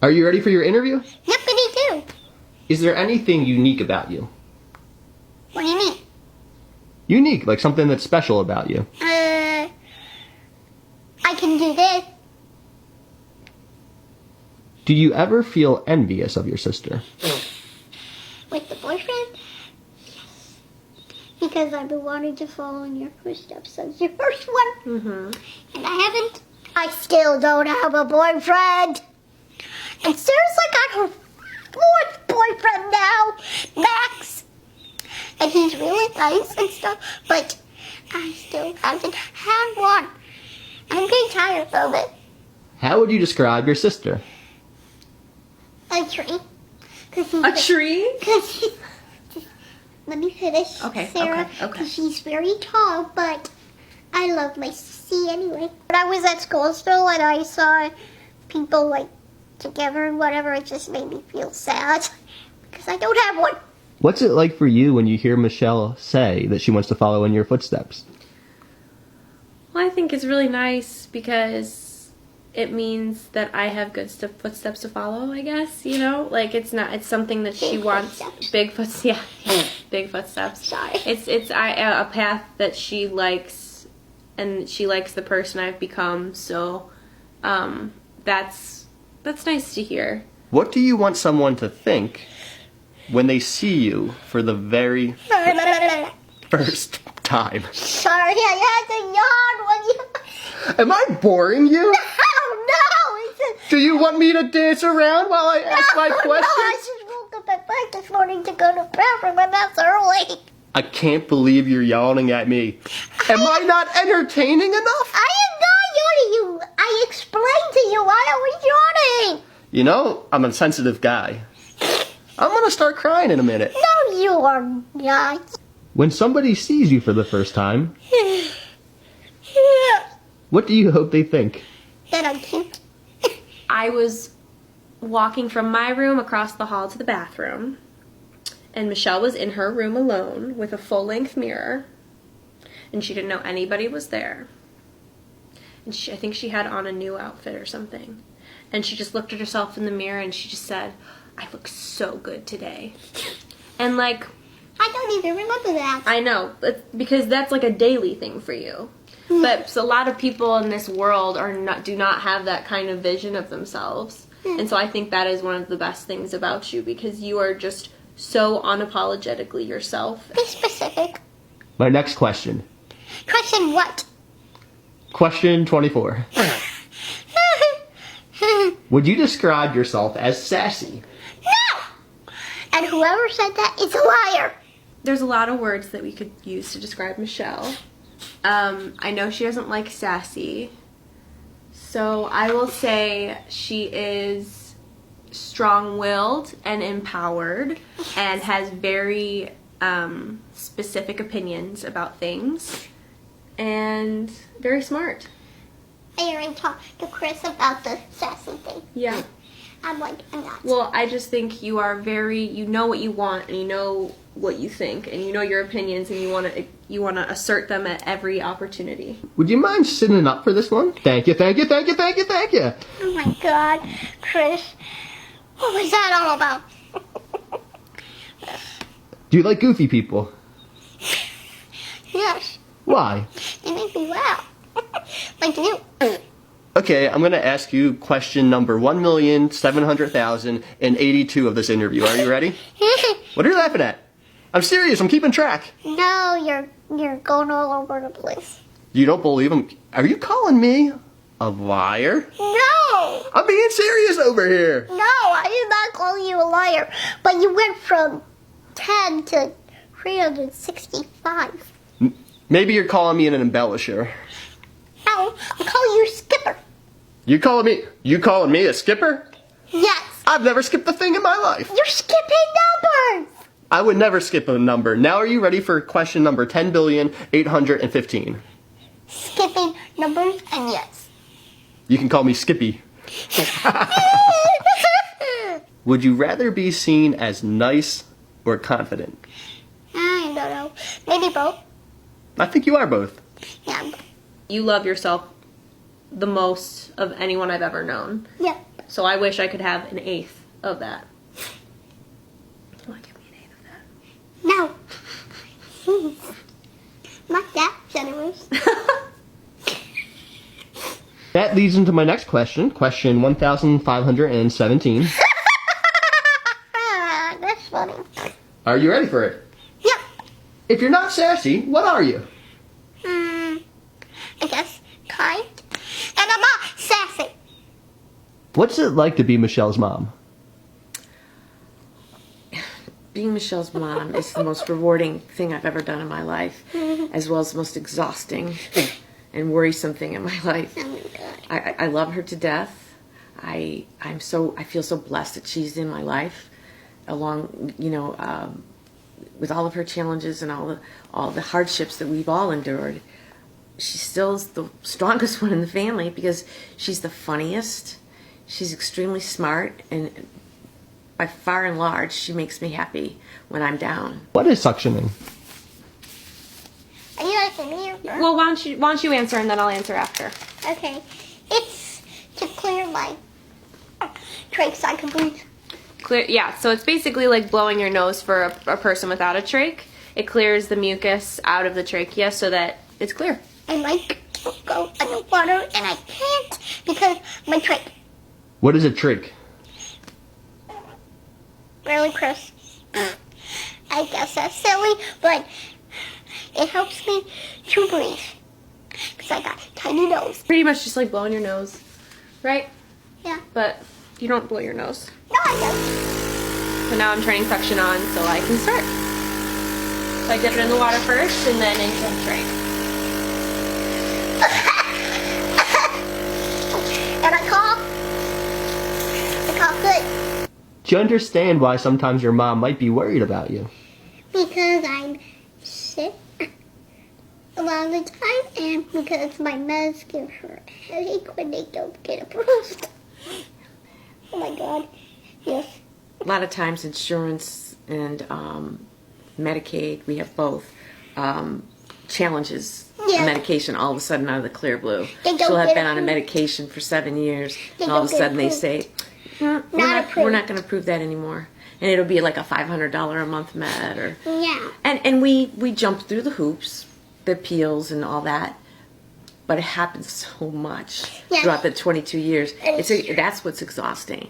Are you ready for your interview? Yippity doo. Is there anything unique about you? What do you mean? Unique, like something that's special about you. I can do this. Do you ever feel envious of your sister? With the boyfriend? Because I've been wanting to follow in your footsteps since your first one. Mm-hmm. And I haven't. I still don't have a boyfriend. And Sarah's got her fourth boyfriend now, Max. And he's really nice and stuff, but I still haven't had one. I'm getting tired of it. How would you describe your sister? A tree. A tree? Let me finish, Okay, Sarah. okay. Because she's very tall, but I love my sissy anyway. When I was at school still and I saw people like together and whatever, it just made me feel sad because I don't have one. What's it like for you when you hear Michelle say that she wants to follow in your footsteps? Well, I think it's really nice because it means that I have good footsteps to follow, I guess, you know? Like, it's something that she wants. Big footsteps. Yeah, big footsteps. Sorry. It's a path that she likes, and she likes the person I've become, so that's nice to hear. What do you want someone to think when they see you for the very first time? Sorry, I had to yawn when you... Am I boring you? No, it's Do you want me to dance around while I ask my No, questions? I just woke up at 5 this morning to go to the bathroom, and that's early. I can't believe you're yawning at me. Am I not entertaining enough? I am not yawning you. I explained to you why I was yawning. You know, I'm a sensitive guy. I'm gonna start crying in a minute. No, you are not. When somebody sees you for the first time, what do you hope they think? That I'm cute. I was walking from my room across the hall to the bathroom, and Michelle was in her room alone with a full-length mirror, and she didn't know anybody was there. And I think she had on a new outfit or something. And she just looked at herself in the mirror and she just said, "I look so good today." And like, I don't even remember that. I know, because that's like a daily thing for you. But so a lot of people in this world do not have that kind of vision of themselves. And so I think that is one of the best things about you, because you are just so unapologetically yourself. Be specific. My next question. Question what? Question 24. Would you describe yourself as sassy? No! And whoever said that is a liar. There's a lot of words that we could use to describe Michelle. I know she doesn't like sassy, so I will say she is strong-willed and empowered and has very specific opinions about things, and very smart. I already talked to Chris about the sassy thing. Yeah. I'm not. Well, I just think you are you know what you want, and you know what you think, and you know your opinions, and you want to assert them at every opportunity. Would you mind sitting up for this one? Thank you, thank you, thank you, thank you, thank you. Oh my God, Chris. What was that all about? Do you like goofy people? Yes. Why? They make me laugh. Like you. Okay, I'm going to ask you question number 1,700,082 of this interview. Are you ready? What are you laughing at? I'm serious. I'm keeping track. No, you're going all over the place. You don't believe him? Are you calling me a liar? No! I'm being serious over here. No, I did not call you a liar. But you went from 10 to 365. Maybe you're calling me an embellisher. No, I'm calling you Skipper. You calling me a skipper? Yes. I've never skipped a thing in my life. You're skipping numbers. I would never skip a number. Now are you ready for question number 10,815? Skipping numbers and yes. You can call me Skippy. Would you rather be seen as nice or confident? I don't know. Maybe both. I think you are both. Yeah. You love yourself the most of anyone I've ever known. Yeah. So I wish I could have an eighth of that. You want to give me an eighth of that? No. Not that generous. That leads into my next question. Question 1517. That's funny. Are you ready for it? Yep. If you're not sassy, what are you? I guess kind. And I'm not sassy. What's it like to be Michelle's mom? Being Michelle's mom is the most rewarding thing I've ever done in my life, as well as the most exhausting and worrisome thing in my life. Oh my God. I love her to death. I feel so blessed that she's in my life, along with all of her challenges and all the hardships that we've all endured. She still is the strongest one in the family because she's the funniest. She's extremely smart, and by far and large, she makes me happy when I'm down. What is suctioning? Are you asking me? Or? Well, why don't you answer and then I'll answer after. Okay. It's to clear my trach so I can breathe. Yeah, so it's basically like blowing your nose for a person without a trach. It clears the mucus out of the trachea so that it's clear. I like to go underwater and I can't because my trach. What is a trach? Really, Chris? I guess that's silly, but it helps me to breathe. Because I got a tiny nose. Pretty much just like blowing your nose, right? Yeah. But you don't blow your nose. No, I don't. So now I'm turning suction on so I can start. So I dip it in the water first and then into the trach. And I cough. I cough good. Do you understand why sometimes your mom might be worried about you? Because I'm sick a lot of the time and because my meds give her a headache when they don't get approved. Oh my God. Yes. A lot of times insurance and Medicaid, we have both, challenges Yeah. a medication all of a sudden out of the clear blue. They don't She'll have get been on a approved. medication for 7 years, They and all of a don't get sudden they approved. say, we're approved. not going to approve that anymore. And it'll be like a $500 a month med. Yeah. And we jump through the hoops, the appeals and all that. But it happens so much Yeah. throughout the 22 years. It's That's what's exhausting.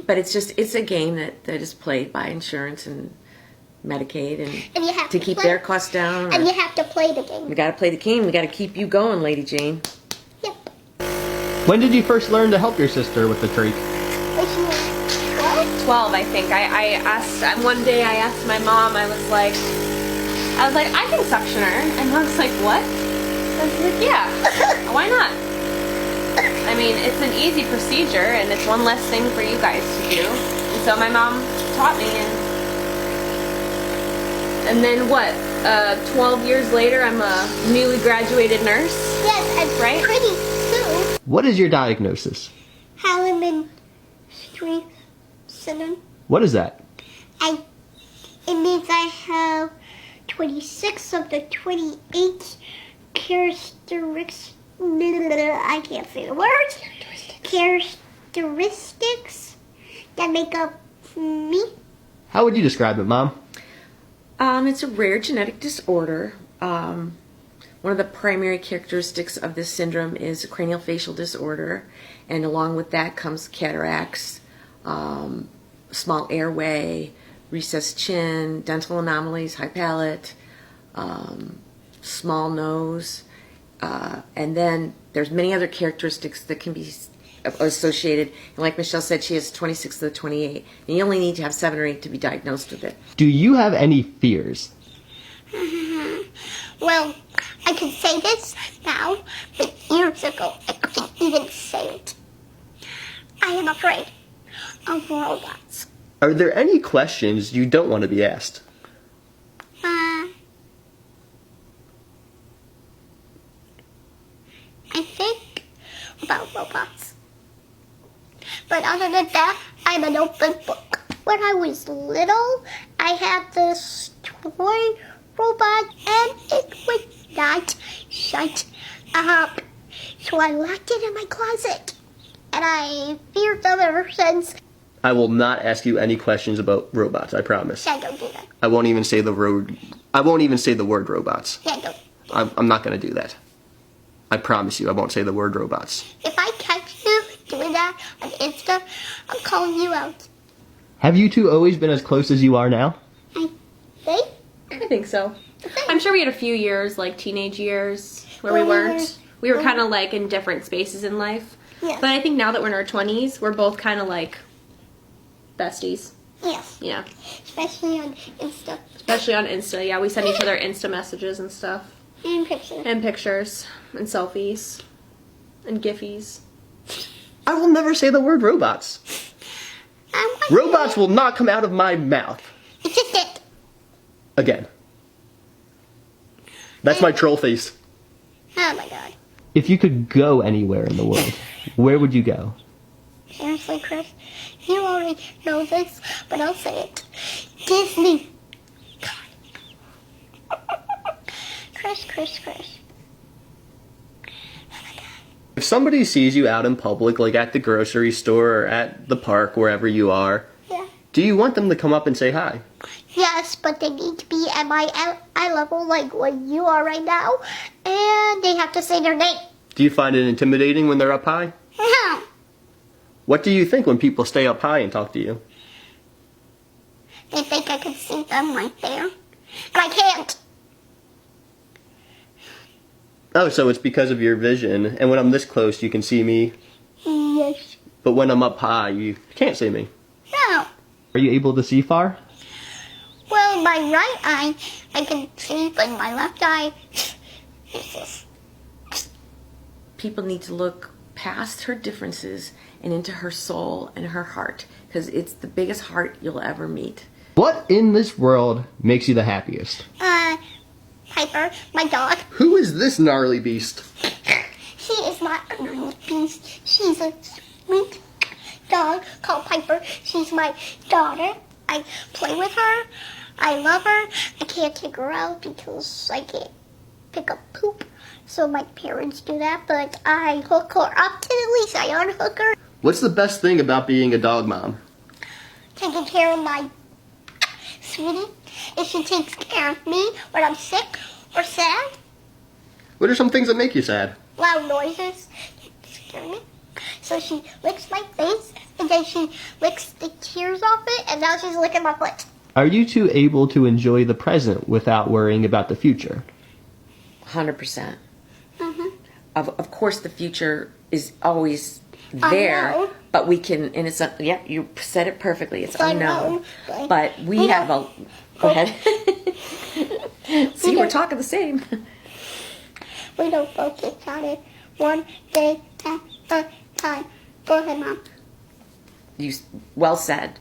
But it's a game that is played by insurance and Medicaid And you have to to keep play- their costs down. And you have to play the game. We got to play the game. We got to keep you going, Lady Jane. Yep. When did you first learn to help your sister with the trach? Which one? 12, I think. I asked, one day I asked my mom, I was like, I can suction her. And I was like, what? I was like, yeah, why not? I mean, it's an easy procedure and it's one less thing for you guys to do. And so my mom taught me and then what? 12 years later, I'm a newly graduated nurse. Yes, and Right? pretty soon, What is your diagnosis? Halleman Street syndrome. What is that? It means I have 26 of the 28 characteristics. I can't say the words. Characteristics that make up me. How would you describe it, Mom? It's a rare genetic disorder. One of the primary characteristics of this syndrome is cranial facial disorder, and along with that comes cataracts, small airway, recessed chin, dental anomalies, high palate, small nose, and then there's many other characteristics that can be associated. And like Michelle said, she has 26 of the 28, and you only need to have 7 or 8 to be diagnosed with it. Do you have any fears? Well, I can say this now, but years ago I couldn't even say it. I am afraid of robots. Are there any questions you don't want to be asked? I think about robots. But other than that, I'm an open book. When I was little, I had this toy robot and it would not shut up. So I locked it in my closet. and I feared them ever since. I will not ask you any questions about robots, I promise. Yeah, don't do that. I won't even say the word robots. Yeah, don't. I'm not going to do that. I promise you, I won't say the word robots. If I catch you doing that on Insta, I'm calling you out. Have you two always been as close as you are now? I think. I think so. I'm sure we had a few years, like teenage years, where we Where we weren't. We were kind of like in different spaces in life. Yeah. But I think now that we're in our 20s, we're both kind of like besties. Yes. Yeah. Especially on Insta. Especially on Insta. Yeah, we send each other Insta messages and stuff. And pictures. And pictures. And selfies. And giffies. I will never say the word robots. Robots will not come out of my mouth. It's just it. Again. That's my troll face. Oh my god. If you could go anywhere in the world, where would you go? Seriously, Chris, you already know this, but I'll say it. Disney. Chris. If somebody sees you out in public, like at the grocery store or at the park, wherever you are, Yeah. do you want them to come up and say hi? Yes, but they need to be at my eye level, like what you are right now, and they have to say their name. Do you find it intimidating when they're up high? No. What do you think when people stay up high and talk to you? They think I can see them right there, and I can't. Oh, so it's because of your vision, and when I'm this close, you can see me, Yes. but when I'm up high, you can't see me. No. Are you able to see far? Well, my right eye, I can see, but my left eye, useless. People need to look past her differences and into her soul and her heart, because it's the biggest heart you'll ever meet. What in this world makes you the happiest? Piper, my dog. Who is this gnarly beast? She is not a little beast. She's a sweet dog called Piper. She's my daughter. I play with her. I love her. I can't take her out because I can't pick up poop. So my parents do that, but I hook her up to the leash. I unhook her. What's the best thing about being a dog mom? Taking care of my sweetie. If she takes care of me when I'm sick or sad, What are some things that make you sad? loud noises scare me. So she licks my face, and then she licks the tears off it, and now she's licking my foot. Are you two able to enjoy the present without worrying about the future? 100%. Mm-hmm. Of course, the future is always there, Unknown. but we can, and it's, yeah, you said it perfectly, it's unknown. unknown, But we Yeah. have a, go ahead. See, we're talking the same. We don't focus on it one day at a time. Go ahead, Mom. You, well said.